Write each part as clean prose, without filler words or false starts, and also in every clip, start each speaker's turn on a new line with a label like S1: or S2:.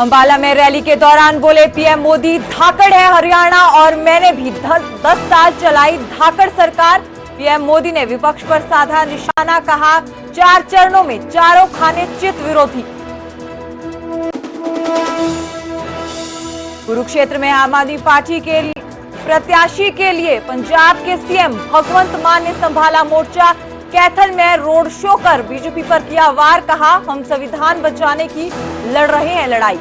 S1: अंबाला में रैली के दौरान बोले पीएम मोदी, धाकड़ है हरियाणा और मैंने भी 10 साल चलाई धाकड़ सरकार। पीएम मोदी ने विपक्ष पर साधा निशाना, कहा 4 चरणों में चारों खाने चित विरोधी। कुरुक्षेत्र में आम आदमी पार्टी के प्रत्याशी के लिए पंजाब के सीएम भगवंत मान ने संभाला मोर्चा। कैथल में रोड शो कर बीजेपी पर किया वार, कहा हम संविधान बचाने की लड़ रहे हैं लड़ाई।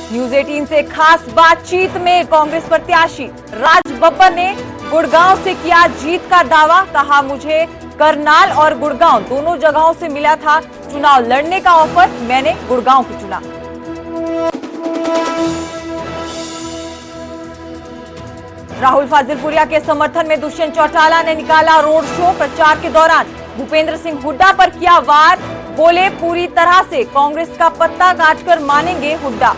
S1: न्यूज 18 से खास बातचीत में कांग्रेस प्रत्याशी राज बब्बर ने गुड़गांव से किया जीत का दावा, कहा मुझे करनाल और गुड़गांव दोनों जगहों से मिला था चुनाव लड़ने का ऑफर, मैंने गुड़गांव को चुना। राहुल फाजिलपुरिया के समर्थन में दुष्यंत चौटाला ने निकाला रोड शो। प्रचार के दौरान भूपेंद्र सिंह हुड्डा पर किया वार, बोले पूरी तरह से कांग्रेस का पत्ता काटकर मानेंगे हुड्डा।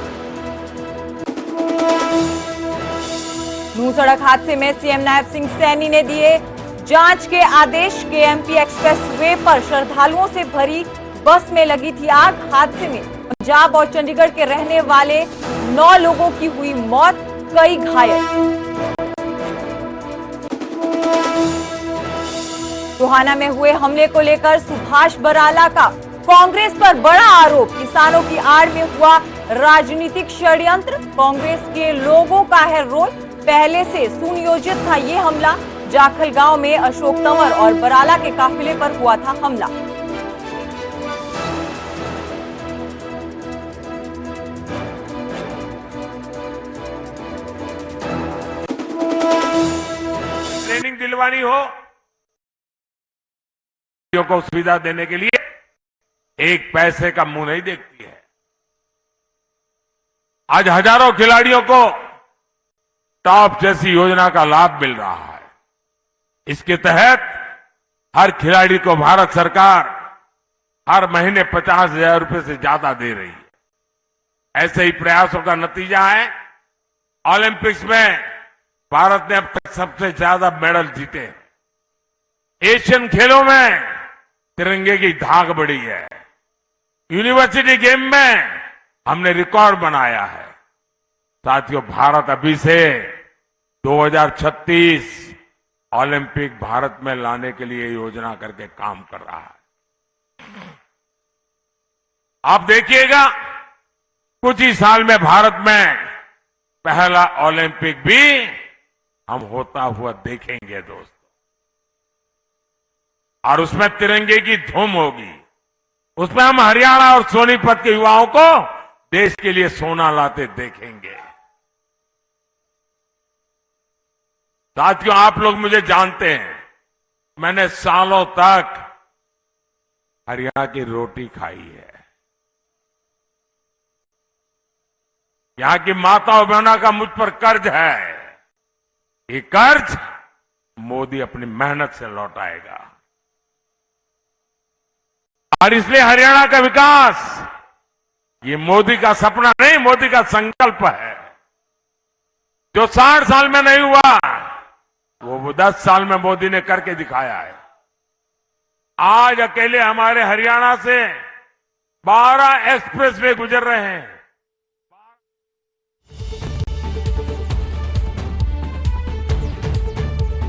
S1: नूह सड़क हादसे में सीएम नायब सिंह सैनी ने दिए जांच के आदेश। केएमपी एक्सप्रेस वे पर श्रद्धालुओं से भरी बस में लगी थी आग। हादसे में पंजाब और चंडीगढ़ के रहने वाले 9 लोगों की हुई मौत, कई घायल। टोहाना में हुए हमले को लेकर सुभाष बराला का कांग्रेस पर बड़ा आरोप, किसानों की आड़ में हुआ राजनीतिक षड्यंत्र, कांग्रेस के लोगों का है रोल, पहले से सुनियोजित था ये हमला। जाखल गांव में अशोक तंवर और बराला के काफिले पर हुआ था हमला।
S2: ट्रेनिंग दिलवानी हो को सुविधा देने के लिए एक पैसे का मुंह नहीं देखती है। आज हजारों खिलाड़ियों को टॉप जैसी योजना का लाभ मिल रहा है। इसके तहत हर खिलाड़ी को भारत सरकार हर महीने 50,000 रुपए से ज्यादा दे रही है। ऐसे ही प्रयासों का नतीजा है ओलंपिक्स में भारत ने अब तक सबसे ज्यादा मेडल जीते हैं। एशियन खेलों में तिरंगे की धाक बढ़ी है। यूनिवर्सिटी गेम में हमने रिकॉर्ड बनाया है। साथियों, भारत अभी से 2036 ओलंपिक भारत में लाने के लिए योजना करके काम कर रहा है। आप देखिएगा कुछ ही साल में भारत में पहला ओलंपिक भी हम होता हुआ देखेंगे दोस्तों, और उसमें तिरंगे की धूम होगी। उसमें हम हरियाणा और सोनीपत के युवाओं को देश के लिए सोना लाते देखेंगे। साथियों, आप लोग मुझे जानते हैं, मैंने सालों तक हरियाणा की रोटी खाई है। यहां की माताओं बहनों का मुझ पर कर्ज है। ये कर्ज मोदी अपनी मेहनत से लौटाएगा, और इसलिए हरियाणा का विकास ये मोदी का सपना नहीं, मोदी का संकल्प है। जो 60 साल में नहीं हुआ वो 10 साल में मोदी ने करके दिखाया है। आज अकेले हमारे हरियाणा से 12 एक्सप्रेसवे गुजर रहे हैं।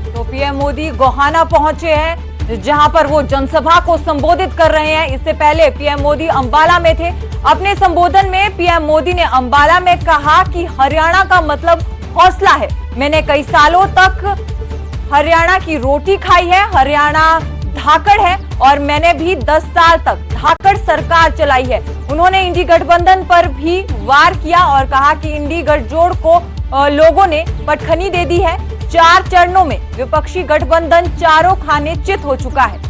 S1: तो पीएम मोदी गोहाना पहुंचे हैं, जहां पर वो जनसभा को संबोधित कर रहे हैं। इससे पहले पीएम मोदी अंबाला में थे। अपने संबोधन में पीएम मोदी ने अंबाला में कहा कि हरियाणा का मतलब हौसला है। मैंने कई सालों तक हरियाणा की रोटी खाई है, हरियाणा धाकड़ है और मैंने भी 10 साल तक धाकड़ सरकार चलाई है। उन्होंने इंडी गठबंधन पर भी वार किया और कहा कि इंडी गठजोड़ को लोगों ने पटखनी दे दी है। 4 चरणों में विपक्षी गठबंधन चारों खाने चित हो चुका है।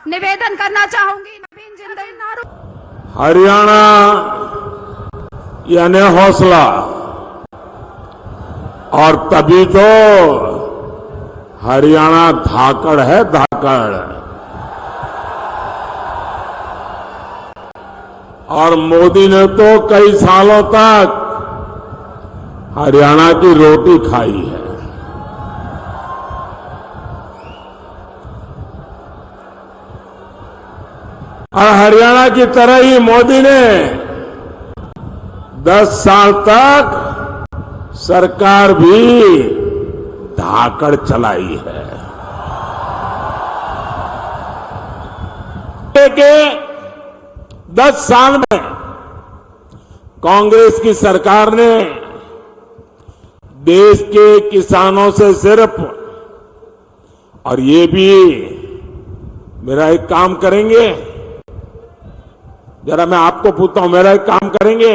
S3: निवेदन करना चाहूंगी नवीन जिंदगी नारू।
S2: हरियाणा यानी हौसला, और तभी तो हरियाणा धाकड़ है, धाकड़। और मोदी ने तो कई सालों तक हरियाणा की रोटी खाई है। और हरियाणा की तरह ही मोदी ने 10 साल तक सरकार भी धाकड़ चलाई है। के 10 साल में कांग्रेस की सरकार ने देश के किसानों से सिर्फ, और ये भी मेरा एक काम करेंगे, जरा मैं आपको पूछता हूं, मेरा एक काम करेंगे?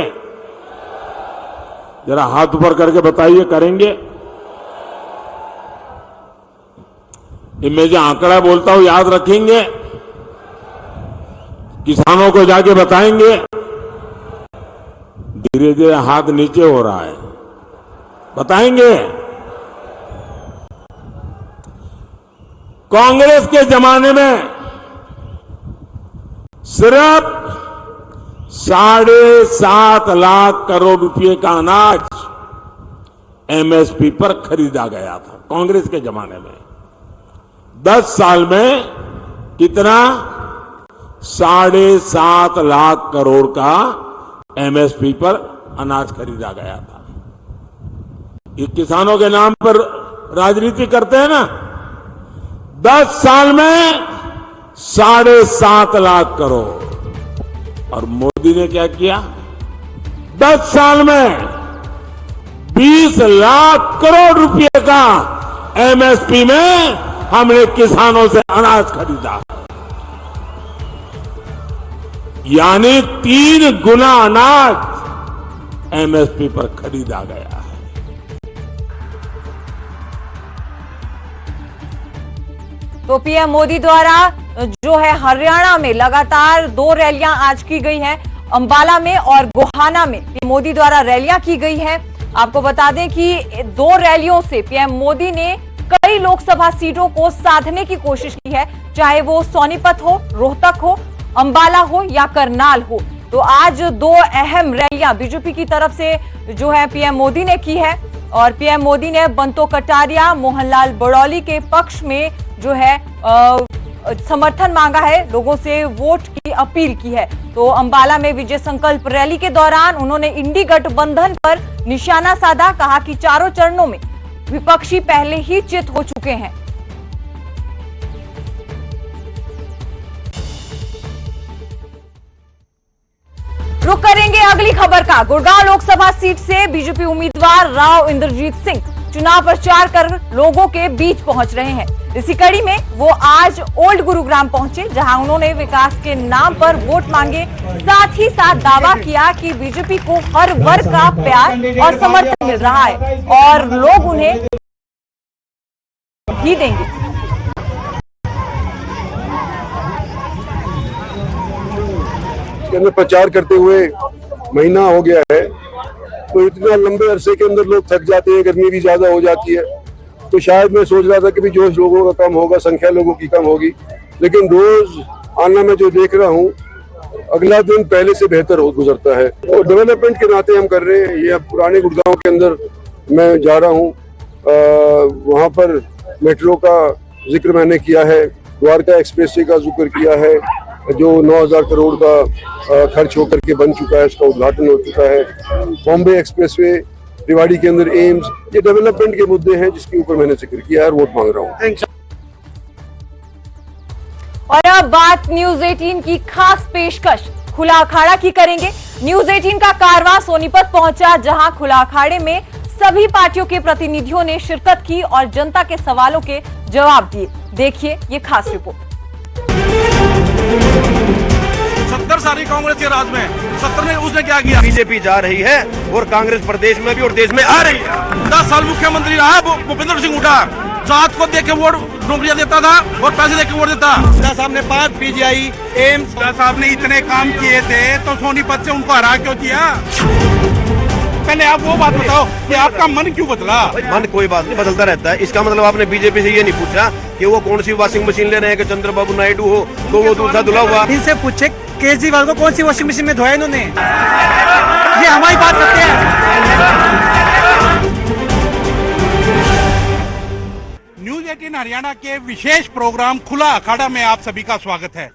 S2: जरा हाथ ऊपर करके बताइए, करेंगे? ये मैं जो आंकड़ा बोलता हूं याद रखेंगे? किसानों को जाके बताएंगे? धीरे धीरे हाथ नीचे हो रहा है, बताएंगे? कांग्रेस के जमाने में सिर्फ 7.5 लाख करोड़ रुपए का अनाज एमएसपी पर खरीदा गया था कांग्रेस के जमाने में। 10 साल में कितना? 7.5 लाख करोड़ का एमएसपी पर अनाज खरीदा गया था। ये किसानों के नाम पर राजनीति करते हैं ना। 10 साल में 7.5 लाख करोड़। और मोदी ने क्या किया? 10 साल में 20 लाख करोड़ रुपए का एमएसपी में हमने किसानों से अनाज खरीदा, यानी 3 गुना अनाज एमएसपी पर खरीदा गया है।
S1: तो पीएम मोदी द्वारा जो है हरियाणा में लगातार 2 रैलियां आज की गई हैं, अंबाला में और गोहाना में पीएम मोदी द्वारा रैलियां की गई है। आपको बता दें कि 2 रैलियों से पीएम मोदी ने कई लोकसभा सीटों को साधने की कोशिश की है, चाहे वो सोनीपत हो, रोहतक हो, अंबाला हो या करनाल हो। तो आज 2 अहम रैलियां बीजेपी की तरफ से जो है पीएम मोदी ने की है और पीएम मोदी ने बंतो कटारिया, मोहनलाल बड़ौली के पक्ष में जो है समर्थन मांगा है, लोगों से वोट की अपील की है। तो अंबाला में विजय संकल्प रैली के दौरान उन्होंने इंडी गठबंधन पर निशाना साधा, कहा कि चारों चरणों में विपक्षी पहले ही चित हो चुके हैं। रुक करेंगे अगली खबर का। गुड़गांव लोकसभा सीट से बीजेपी उम्मीदवार राव इंद्रजीत सिंह चुनाव प्रचार कर लोगों के बीच पहुंच रहे हैं। इसी कड़ी में वो आज ओल्ड गुरुग्राम पहुंचे, जहां उन्होंने विकास के नाम पर वोट मांगे। साथ ही साथ दावा किया कि बीजेपी को हर वर्ग का प्यार और समर्थन मिल रहा है और लोग उन्हें ही देंगे।
S4: के अंदर प्रचार करते हुए महीना हो गया है, तो इतना लंबे अरसे के अंदर लोग थक जाते हैं, गर्मी भी ज्यादा हो जाती है। तो शायद मैं सोच रहा था कि भी जोश लोगों का कम होगा, संख्या लोगों की कम होगी, लेकिन रोज आना मैं जो देख रहा हूँ, अगला दिन पहले से बेहतर हो गुजरता है। और डेवलपमेंट के नाते हम कर रहे हैं। ये पुराने गुड़गांव के अंदर मैं जा रहा हूँ, वहाँ पर मेट्रो का जिक्र मैंने किया है, द्वारका एक्सप्रेसवे का जिक्र किया है, जो 9,000 करोड़ का खर्च होकर के बन चुका है, उसका उद्घाटन हो चुका है। बॉम्बे एक्सप्रेसवे, रेवाड़ी के अंदर एम्स, ये डेवलपमेंट के मुद्दे हैं जिसके ऊपर मैंने जिक्र किया है और वोट मांग रहा हूँ।
S1: और अब बात न्यूज 18 की खास पेशकश खुला अखाड़ा की करेंगे। न्यूज 18 का कारवां सोनीपत पहुंचा, जहां खुला अखाड़े में सभी पार्टियों के प्रतिनिधियों ने शिरकत की और जनता के सवालों के जवाब दिए। देखिए ये खास रिपोर्ट।
S5: 70 साल कांग्रेस के राज में 70 में उसने क्या किया?
S6: बीजेपी जा रही है और कांग्रेस प्रदेश में भी और देश में आ रही है।
S5: 10 साल मुख्यमंत्री रहा भूपेंद्र सिंह हुड्डा, जात को देख के वोट नौकरियां देता था और पैसे देख के वोट देता।
S6: शाह साहब ने 5 पीजीआई एम्स,
S5: शाह साहब ने इतने काम किए थे तो सोनीपत से उनको हरा क्यों दिया? पहले आप वो बात बताओ कि आपका मन क्यों बदला?
S6: मन कोई बात नहीं, बदलता रहता है। इसका मतलब आपने बीजेपी से ये नहीं पूछा कि वो कौन सी वॉशिंग मशीन ले रहे हैं, कि चंद्रबाबू नायडू हो तो वो दूसरा धुला हुआ।
S7: इनसे पूछे केजरीवाल को कौन सी वॉशिंग मशीन में धोया इन्होंने? ये हमारी बात करते हैं।
S5: 18 हरियाणा के विशेष प्रोग्राम खुला अखाड़ा में आप सभी का स्वागत है।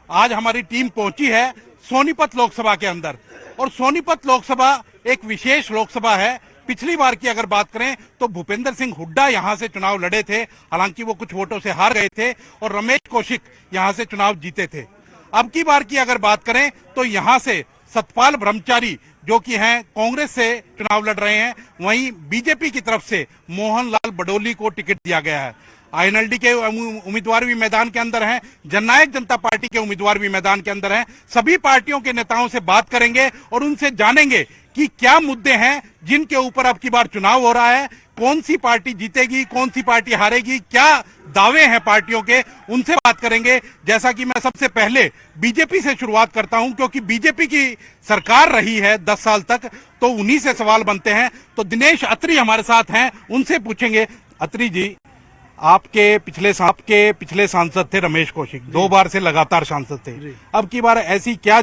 S5: आज हमारी टीम पहुंची है सोनीपत लोकसभा के अंदर, और सोनीपत लोकसभा एक विशेष लोकसभा है। पिछली बार की अगर बात करें तो भूपेंद्र सिंह हुड्डा यहां से चुनाव लड़े थे, हालांकि वो कुछ वोटों से हार गए थे, और रमेश कौशिक यहां से चुनाव जीते थे। अब की बार की अगर बात करें तो यहां से सतपाल ब्रह्मचारी जो कि हैं कांग्रेस से चुनाव लड़ रहे हैं, वहीं बीजेपी की तरफ से मोहनलाल बडोली को टिकट दिया गया है। आईएनएलडी के उम्मीदवार भी मैदान के अंदर हैं, जननायक जनता पार्टी के उम्मीदवार भी मैदान के अंदर हैं। सभी पार्टियों के नेताओं से बात करेंगे और उनसे जानेंगे कि क्या मुद्दे हैं जिनके ऊपर अब की बार चुनाव हो रहा है, कौन सी पार्टी जीतेगी, कौन सी पार्टी हारेगी, क्या दावे हैं पार्टियों के, उनसे बात करेंगे। जैसा कि मैं सबसे पहले बीजेपी से शुरुआत करता हूं, क्योंकि बीजेपी की सरकार रही है 10 साल तक, तो उन्हीं से सवाल बनते हैं। तो दिनेश अत्री हमारे साथ हैं, उनसे पूछेंगे। अत्री जी, आपके पिछले सांसद थे रमेश कौशिक, 2 बार से लगातार सांसद थे। अब की बार ऐसी क्या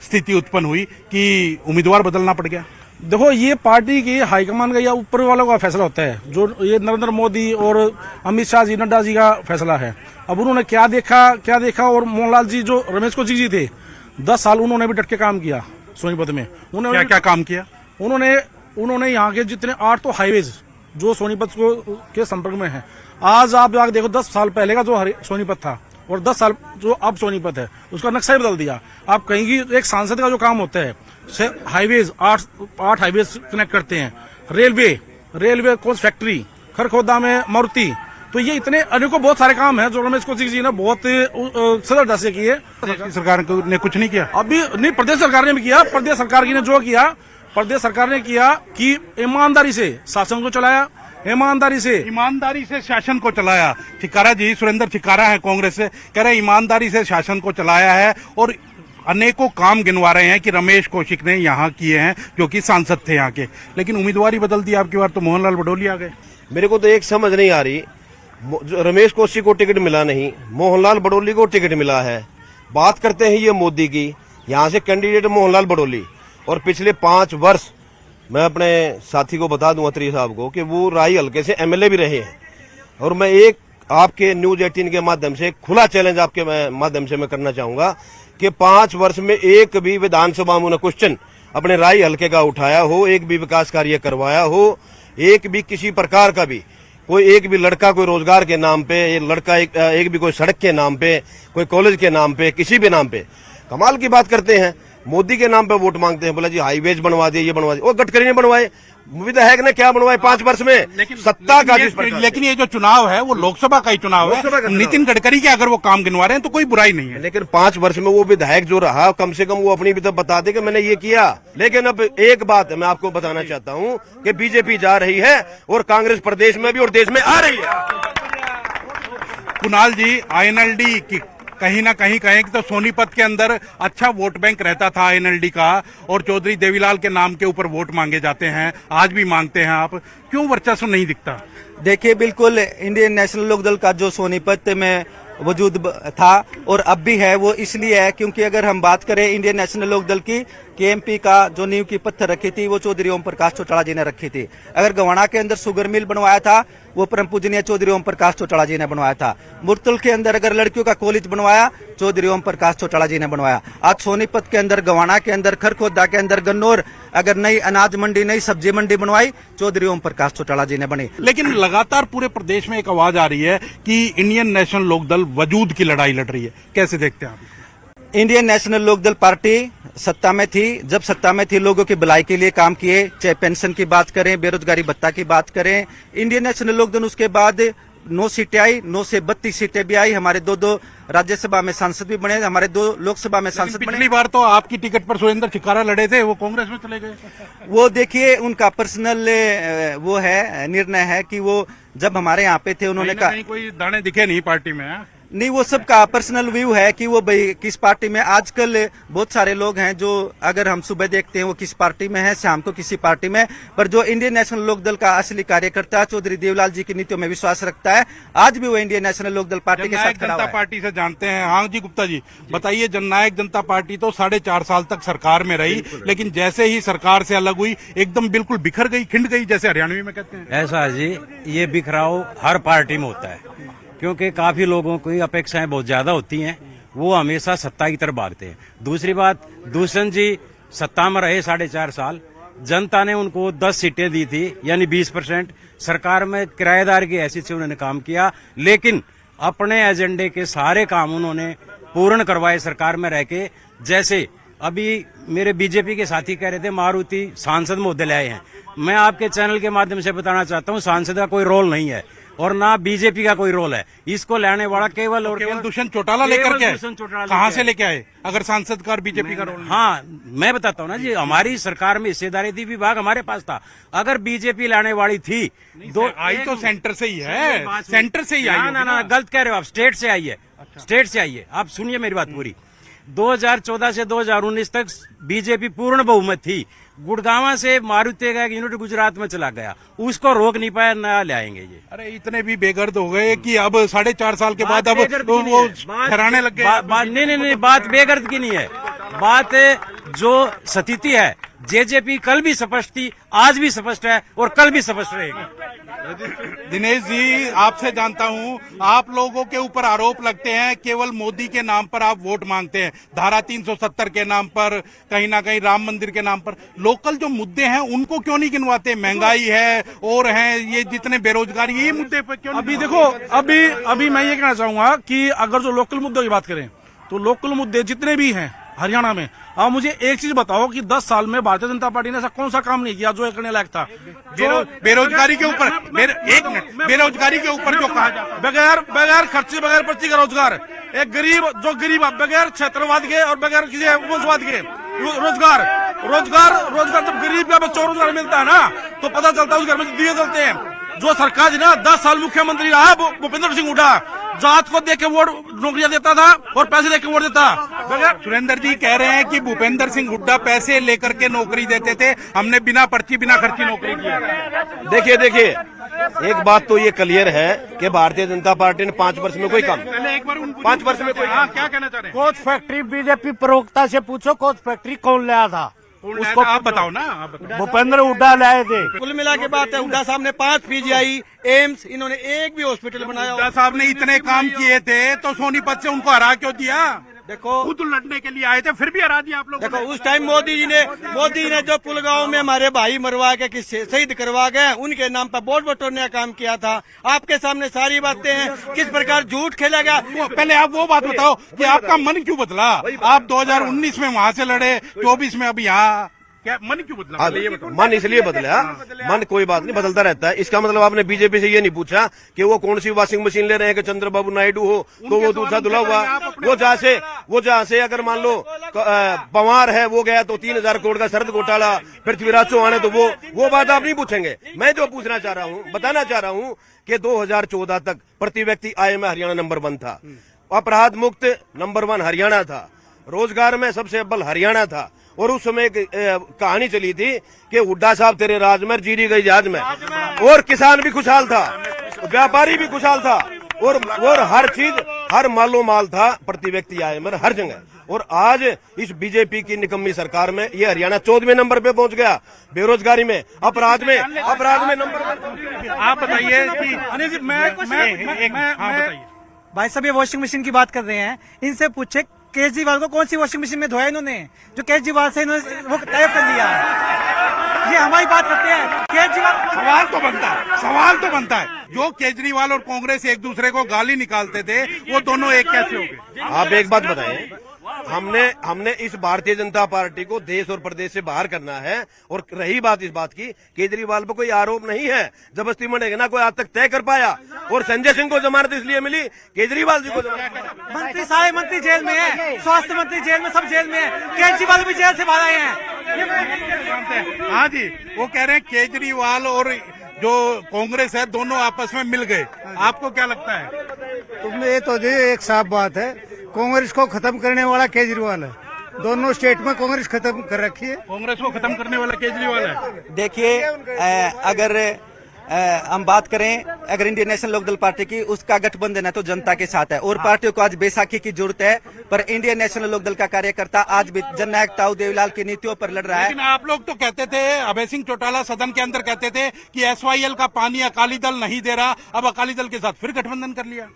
S5: स्थिति उत्पन्न हुई कि उम्मीदवार बदलना पड़ गया?
S7: देखो, ये पार्टी की हाईकमान का या ऊपर वालों का फैसला होता है, जो ये नरेंद्र मोदी और अमित शाह जी, नड्डा जी का फैसला है। अब उन्होंने क्या देखा और मोहनलाल जी जो रमेश कौशिक जी थे, 10 साल उन्होंने भी डट के काम किया सोनीपत में। उन्होंने क्या काम किया? उन्होंने यहाँ के जितने 8 तो हाईवेज जो सोनीपत के संपर्क में है, आज आप जाकर देखो 10 साल पहले का जो सोनीपत था और 10 साल जो अब सोनीपत है, उसका नक्शा ही बदल दिया। आप कहेंगे एक सांसद का जो काम होता है, हाईवेज 8 हाईवेज कनेक्ट करते हैं, रेलवे कोच फैक्ट्री, खरखोदा में मारुति, तो ये इतने अनेकों बहुत सारे काम हैं जो रमेश कौशिक जी ने बहुत सरलता से किए।
S5: सरकार ने कुछ नहीं किया?
S7: अभी नहीं, प्रदेश सरकार ने भी किया। प्रदेश सरकार की ने जो किया, प्रदेश सरकार ने किया कि ईमानदारी से शासन को चलाया, ईमानदारी से
S5: शासन को चलाया। छिकारा जी, सुरेंद्र छिकारा है कांग्रेस से, कह रहे ईमानदारी से शासन को चलाया है, और अनेकों काम गिनवा रहे हैं कि रमेश कौशिक ने यहाँ किए हैं, जो कि सांसद थे यहाँ के। लेकिन उम्मीदवार ही बदल दी आपकी बार, तो मोहनलाल बडोली आ गए।
S6: मेरे को तो एक समझ नहीं आ रही, रमेश कौशिक को टिकट मिला नहीं, मोहनलाल बडोली को टिकट मिला है। बात करते हैं ये मोदी की, यहाँ से कैंडिडेट मोहनलाल बडोली, और पिछले 5 वर्ष मैं अपने साथी को बता दूं, अत्री साहब को, कि वो राई हल्के से एमएलए भी रहे हैं। और मैं एक आपके न्यूज 18 के माध्यम से खुला चैलेंज आपके माध्यम से मैं करना चाहूंगा कि 5 वर्ष में एक भी विधानसभा में क्वेश्चन अपने राई हल्के का उठाया हो, एक भी विकास कार्य करवाया हो, एक भी किसी प्रकार का भी एक भी लड़का कोई रोजगार के नाम पे, एक भी कोई सड़क के नाम पे, कोई कॉलेज के नाम पे, किसी भी नाम पे। कमाल की बात करते हैं, मोदी के नाम पे वोट मांगते हैं, बोला जी हाईवेज बनवा दिए, ये बनवा दिए। वो गडकरी ने बनवाए, विधायक ने क्या बनवाए 5 वर्ष में? सत्ता का
S5: लेकिन ये जो चुनाव है वो लोकसभा का ही चुनाव है। नितिन गडकरी के अगर वो काम गिनवा रहे हैं तो कोई बुराई नहीं है।
S6: लेकिन 5 वर्ष में वो विधायक जो रहा, कम से कम वो अपनी भी तो बता दे कि मैंने ये किया। लेकिन अब एक बात मैं आपको बताना चाहता हूँ कि बीजेपी जा रही है और कांग्रेस प्रदेश में भी और देश में आ रही है।
S5: कुणाल जी, आईएनएलडी की कहीं ना कहीं कहें कि तो सोनीपत के अंदर अच्छा वोट बैंक रहता था आईएनएलडी का, और चौधरी देवीलाल के नाम के ऊपर वोट मांगे जाते हैं, आज भी मांगते हैं। आप क्यों वर्चस्व नहीं दिखता?
S8: देखिए, बिल्कुल इंडियन नेशनल लोकदल का जो सोनीपत में वजूद था और अब भी है, वो इसलिए है क्योंकि अगर हम बात करें इंडियन नेशनल लोकदल की, केएमपी का जो नींव की पत्थर रखी थी वो चौधरी ओम प्रकाश चौटाला जी ने रखी थी। अगर गवाना के अंदर शुगर मिल बनवाया था, वो परम पूजनीय चौधरी ओम प्रकाश चौटाला जी ने बनवाया था। मुरतुल के अंदर अगर लड़कियों का कॉलेज बनवाया, चौधरी ओम प्रकाश चौटाला जी ने बनवाया। आज सोनीपत के अंदर, गवाना के अंदर, खरखोदा के अंदर, गन्नौर अगर नई अनाज मंडी, नई सब्जी मंडी बनवाई, चौधरी ओम प्रकाश चौटाला जी ने बनी।
S5: लेकिन लगातार पूरे प्रदेश में एक आवाज आ रही है कि इंडियन नेशनल लोकदल वजूद की लड़ाई लड़ रही है, कैसे देखते हैं आप?
S8: इंडियन नेशनल लोकदल पार्टी सत्ता में थी, जब सत्ता में थी लोगों की भलाई के लिए काम किए, चाहे पेंशन की बात करें, बेरोजगारी भत्ता की बात करें। इंडियन नेशनल लोकदल उसके बाद 9 सीटें आई, 9 से 32 सीटें भी आई। हमारे 2 राज्यसभा में सांसद भी बने, हमारे 2 लोकसभा में सांसद बने।
S5: पिछली बार तो आपकी टिकट पर सुरेंद्र छिकारा लड़े थे, वो कांग्रेस में चले गए।
S8: वो देखिए, उनका पर्सनल वो है, निर्णय है कि वो जब हमारे यहाँ पे थे उन्होंने कहा,
S5: कोई दाने दिखे नहीं पार्टी में।
S8: नहीं, वो सबका पर्सनल व्यू है कि वो भाई किस पार्टी में। आजकल बहुत सारे लोग हैं जो अगर हम सुबह देखते हैं वो किस पार्टी में है, शाम को किसी पार्टी में, पर जो इंडियन नेशनल लोकदल का असली कार्यकर्ता चौधरी देवलाल जी की नीतियों में विश्वास रखता है, आज भी वो इंडियन नेशनल लोकदल पार्टी के साथ खड़ा हुआ
S5: जनता
S8: है।
S5: पार्टी से जानते हैं। हाँ जी गुप्ता जी बताइए, जननायक जनता पार्टी तो 4.5 साल तक सरकार में रही, लेकिन जैसे ही सरकार से अलग हुई एकदम बिल्कुल बिखर गई, खिंड गई, जैसे हरियाणवी में कहते हैं।
S9: ऐसा है जी, ये बिखराव हर पार्टी में होता है, क्योंकि काफी लोगों की अपेक्षाएं बहुत ज्यादा होती हैं, वो हमेशा सत्ता की तरफ भागते हैं। दूसरी बात, दुष्यंत जी सत्ता में रहे 4.5 साल, जनता ने उनको 10 सीटें दी थी, यानी 20%। सरकार में किराएदार की हैसियत से उन्होंने काम किया, लेकिन अपने एजेंडे के सारे काम उन्होंने पूर्ण करवाए सरकार में रह के। जैसे अभी मेरे बीजेपी के साथी कह रहे थे मारुति सांसद महोदय लाए हैं, मैं आपके चैनल के माध्यम से बताना चाहता हूं, सांसद का कोई रोल नहीं है और ना बीजेपी का कोई रोल है। इसको लाने वाला केवल और
S5: केवल दुष्यंत चौटाला लेकर के,
S9: दुष्यंत चौटाला
S5: कहाँ से लेके आए अगर सांसद का और बीजेपी का रोल?
S9: हाँ, मैं बताता हूँ ना जी, हमारी सरकार में हिस्सेदारी थी, विभाग हमारे पास था। अगर बीजेपी लाने वाली थी
S5: आई तो सेंटर से ही है, सेंटर से ही आई।
S9: ना, गलत कह रहे हो आप, स्टेट से आई है। स्टेट से आई है। आप सुनिए मेरी बात पूरी। 2014 से 2019 तक बीजेपी पूर्ण बहुमत थी। गुड़गांव से मारुति का एक यूनिट गुजरात में चला गया, उसको रोक नहीं पाया, नया ले आएंगे ये।
S5: अरे इतने भी बेगर्द हो गए कि अब 4.5 साल के बाद अब वो ठहराने लग गए।
S9: नहीं, बात बेगर्द की नहीं है, बात जो स्थिति है। जेजेपी कल भी स्पष्ट थी, आज भी स्पष्ट है और कल भी स्पष्ट रहेगी।
S5: दिनेश जी आपसे जानता हूं, आप लोगों के ऊपर आरोप लगते हैं केवल मोदी के नाम पर आप वोट मांगते हैं, धारा 370 के नाम पर, कहीं ना कहीं राम मंदिर के नाम पर। लोकल जो मुद्दे हैं उनको क्यों नहीं गिनवाते? महंगाई है और है ये जितने बेरोजगारी, ये मुद्दे पर क्यों?
S7: अभी देखो, अभी मैं ये कहना चाहूंगा कि अगर जो लोकल मुद्दों की बात करें तो लोकल मुद्दे जितने भी हैं हरियाणा में, अब मुझे एक चीज बताओ कि 10 साल में भारतीय जनता पार्टी ने ऐसा कौन सा काम नहीं किया जो करने लायक था?
S5: बेरोजगारी के ऊपर, एक मिनट, बेरोजगारी के ऊपर जो कहा जाता है,
S7: बगैर खर्चे बगैर पर्ची का रोजगार, एक गरीब बगैर क्षेत्रवाद के और बगैर किसी वंशवाद के रोजगार जब गरीब का बच्चों को रोजगार मिलता है ना, तो पता चलता है उस घर में दिए चलते हैं। जो सरकार जी ना 10 साल मुख्यमंत्री रहा है भूपेंद्र सिंह हुड्डा, जात को देख के वोट नौकरियां देता था और पैसे देके वोट देता।
S5: सुरेंद्र जी कह रहे हैं कि भूपेंद्र सिंह हुड्डा पैसे लेकर के नौकरी देते थे, हमने बिना पर्ची बिना खर्ची नौकरी की।
S6: देखिए, एक बात तो ये क्लियर है कि भारतीय जनता पार्टी ने 5 वर्ष में कोई काम, 5 वर्ष में कोई काम।
S5: क्या कहना चाह रहे हैं?
S10: कोच फैक्ट्री बीजेपी प्रवक्ता से पूछो, कोच फैक्ट्री कौन लाया था?
S5: उसको आप बताओ ना,
S10: भूपेंद्र हुड्डा लाए थे।
S8: कुल मिला के बात है, हुड्डा साहब ने 5 पीजीआई, एम्स, इन्होंने एक भी हॉस्पिटल बनाया।
S5: हुड्डा साहब ने इतने काम किए थे तो सोनीपत से उनको हरा क्यों दिया?
S8: देखो,
S5: खुद लड़ने के लिए आए थे, फिर भी हरा दिया आप लोगों
S8: देखो
S5: ने।
S8: उस टाइम मोदी ने जो पुलगांव में हमारे भाई मरवा के किससे शहीद करवा गए, उनके नाम पर वोट बटोरने का काम किया था। आपके सामने सारी बातें हैं, किस प्रकार झूठ खेला गया।
S5: पहले आप वो बात बताओ कि आपका मन क्यों बदला? आप 2019 में वहां से लड़े, 24 में अब यहाँ, क्या मन क्यों बदला?
S6: मन इसलिए बदला, मन कोई बात नहीं, बदलता रहता है। इसका मतलब आपने बीजेपी से ये नहीं पूछा कि वो कौन सी वॉशिंग मशीन ले रहे हैं कि चंद्रबाबू नायडू हो तो वो दूसरा दुल्हा हुआ। वो जहाँ से अगर मान लो पवार है वो गया तो 3000 करोड़ का शरद घोटाला, पृथ्वीराज चौहान है तो वो बात आप नहीं पूछेंगे। मैं जो पूछना चाह रहा हूँ, बताना चाह रहा हूँ कि 2014 तक प्रति व्यक्ति आय में हरियाणा नंबर 1 था, अपराध मुक्त नंबर 1 हरियाणा था, रोजगार में सबसे अव्वल हरियाणा था। और उस समय कहानी चली थी कि हुड्डा साहब तेरे राज में जीरी गई जहाज में, और किसान भी खुशहाल था, व्यापारी भी खुशहाल था, और हर चीज, हर मालो माल था प्रति व्यक्ति आय में हर जगह। और आज इस बीजेपी की निकम्मी सरकार में ये हरियाणा 14वें नंबर पे पहुंच गया, बेरोजगारी में, अपराध में नंबर 1।
S5: आप बताइए कि
S10: भाई साहब ये वॉशिंग मशीन की बात कर रहे हैं, इनसे पूछे केजरीवाल को कौन सी वॉशिंग मशीन में धोया इन्होंने, जो केजरीवाल से इन्होंने वो टाइप कर लिया है। ये हमारी बात करते हैं, केजरीवाल।
S5: सवाल तो बनता है जो केजरीवाल और कांग्रेस एक दूसरे को गाली निकालते थे, वो दोनों एक कैसे हो गए?
S6: आप एक बात बताएं, हमने इस भारतीय जनता पार्टी को देश और प्रदेश से बाहर करना है। और रही बात इस बात की, केजरीवाल पर कोई आरोप नहीं है, जबरदस्ती मनेगा ना कोई आज तक तय कर पाया। और संजय सिंह को जमानत इसलिए मिली, केजरीवाल जी को
S10: मंत्री सारे मंत्री जेल में है, स्वास्थ्य मंत्री जेल में, सब जेल में है, केजरीवाल भी जेल से बाहर आए हैं।
S5: हाँ जी, वो कह रहे हैं केजरीवाल और जो कांग्रेस है दोनों आपस में मिल गए। आपको क्या लगता है?
S10: ये तो जी एक साफ बात है, कांग्रेस को खत्म करने वाला केजरीवाल है। दोनों स्टेट में कांग्रेस खत्म कर रखी है।
S5: कांग्रेस को खत्म करने वाला केजरीवाल है।
S8: देखिए अगर हम बात करें अगर इंडियन नेशनल लोकदल पार्टी की, उसका गठबंधन है तो जनता के साथ है और पार्टियों को आज बैसाखी की जरूरत है। पर इंडियन नेशनल लोकदल का कार्यकर्ता आज भी जननायक ताऊ देवीलाल की नीतियों पर लड़ रहा है।
S5: लेकिन आप लोग तो कहते थे, अभय सिंह चौटाला सदन के अंदर कहते थे कि एसवाईएल का पानी अकाली दल नहीं दे रहा, अब अकाली दल के साथ फिर गठबंधन कर लिया।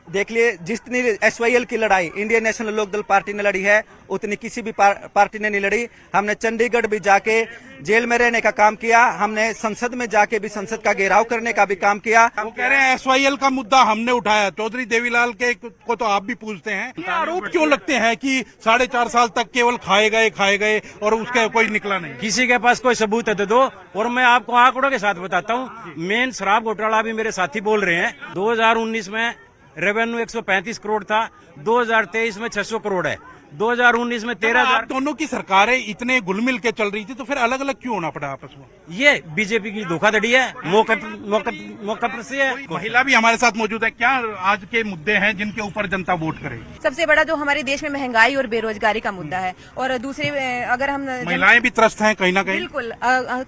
S8: देख लिए जितनी एसवाईएल की लड़ाई इंडियन नेशनल लोकदल पार्टी ने लड़ी है, उतनी किसी भी पार्टी ने नहीं लड़ी। हमने चंडीगढ़ भी जाके जेल में रहने का काम किया, हमने संसद में जाके भी संसद का घेराव करने का भी काम किया।
S5: वो कह रहे हैं एसवाईएल का मुद्दा हमने उठाया, चौधरी देवीलाल के को तो आप भी पूछते हैं। ये आरोप क्यों लगते हैं कि 4.5 साल तक केवल खाए गए और उसका कोई निकला नहीं?
S9: किसी के पास कोई सबूत है तो दो। और मैं आपको आंकड़ों के साथ बताता हूँ, मेन शराब घोटाला भी मेरे साथी बोल रहे हैं। 2019 में रेवेन्यू 135 करोड़ था, 2023 में 600 करोड़ है, 2019 में 13,000।
S5: दोनों की सरकारें इतने घुलमिल के चल रही थी तो फिर अलग अलग क्यों होना पड़ा आपस में?
S9: ये बीजेपी की धोखाधड़ी है, मौका पर से है।
S5: महिला भी हमारे साथ मौजूद है। क्या आज के मुद्दे हैं जिनके ऊपर जनता वोट करे?
S3: सबसे बड़ा जो हमारे देश में महंगाई और बेरोजगारी का मुद्दा है, और दूसरे अगर हम
S5: महिलाएं भी त्रस्त हैं कहीं ना कहीं।
S3: बिल्कुल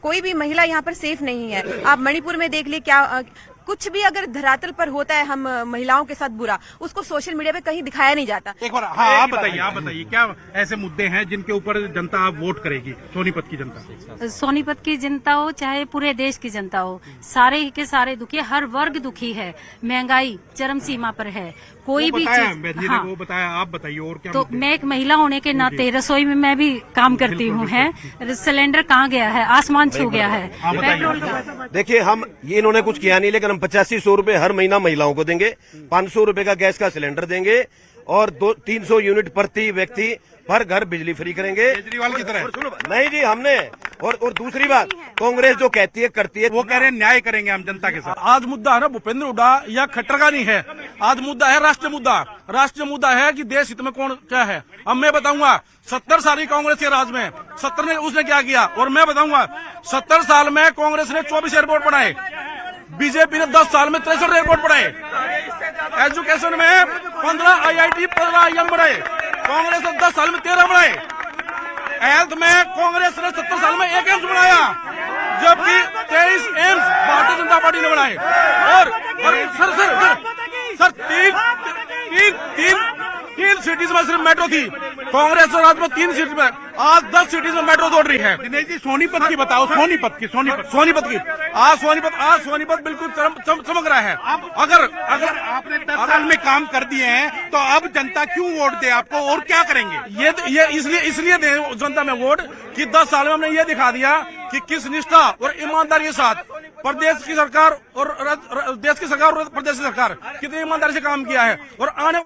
S3: कोई भी महिला यहाँ पर सेफ नहीं है। आप मणिपुर में देख लिए, क्या कुछ भी अगर धरातल पर होता है हम महिलाओं के साथ बुरा, उसको सोशल मीडिया पे कहीं दिखाया नहीं जाता।
S5: एक बार हाँ आप बताइए क्या ऐसे मुद्दे हैं जिनके ऊपर जनता आप वोट करेगी? सोनीपत की जनता,
S11: सोनीपत की जनता हो चाहे पूरे देश की जनता हो, सारे के सारे दुखी है, हर वर्ग दुखी है। महंगाई चरम सीमा पर है, कोई भी चीज।
S5: हाँ, वो बताया, आप बताइए और क्या?
S11: तो मैं एक महिला होने के नाते रसोई में मैं भी काम करती हूँ। है सिलेंडर कहाँ गया है, आसमान छू गया है। पेट्रोल
S6: देखिए हम ये इन्होंने कुछ किया नहीं, लेकिन हम 8500 रुपए हर महीना महिलाओं को देंगे, 500 रुपए का गैस का सिलेंडर देंगे और 300 यूनिट प्रति व्यक्ति हर घर बिजली फ्री करेंगे
S5: केजरीवाल की तरह।
S6: नहीं जी हमने और दूसरी बात, कांग्रेस जो कहती है करती है।
S5: वो कह रहे हैं न्याय करेंगे हम जनता के साथ।
S7: आज मुद्दा है ना भूपेंद्र हुड्डा या खट्टर का नहीं है, आज मुद्दा है राष्ट्रीय मुद्दा। राष्ट्रीय मुद्दा है कि देश हित में कौन क्या है। अब मैं बताऊंगा 70 साल की कांग्रेस के राज में 70 ने उसने क्या किया, और मैं बताऊंगा 70 साल में कांग्रेस ने 24 एयरपोर्ट बनाए, बीजेपी ने 10 साल में 63 एयरपोर्ट बनाए। एजुकेशन में 15 IIT 15 IIM बनाए, कांग्रेस ने 10 साल में 13 बनाए। हेल्थ में कांग्रेस ने 70 साल में 1 एम्स बनाया, जबकि 23 एम्स भारतीय जनता पार्टी ने बनाए। और सर तीन सिटीज में सिर्फ मेट्रो थी, कांग्रेस और राज में 3 सिटी में, आज 10 सिटीज में मेट्रो दौड़ रही है।
S5: दिनेश जी सोनीपत की बताओ, सोनीपत की आज सोनीपत बिल्कुल चमक रहा है। अगर आपने 10 साल में काम कर दिए हैं तो अब जनता क्यों वोट दे आपको, और क्या करेंगे?
S7: ये इसलिए दे जनता में वोट कि 10 साल में हमने ये दिखा दिया कि किस निष्ठा और ईमानदारी के साथ प्रदेश की सरकार और देश की सरकार और प्रदेश की सरकार कितनी ईमानदारी से काम किया है। और आने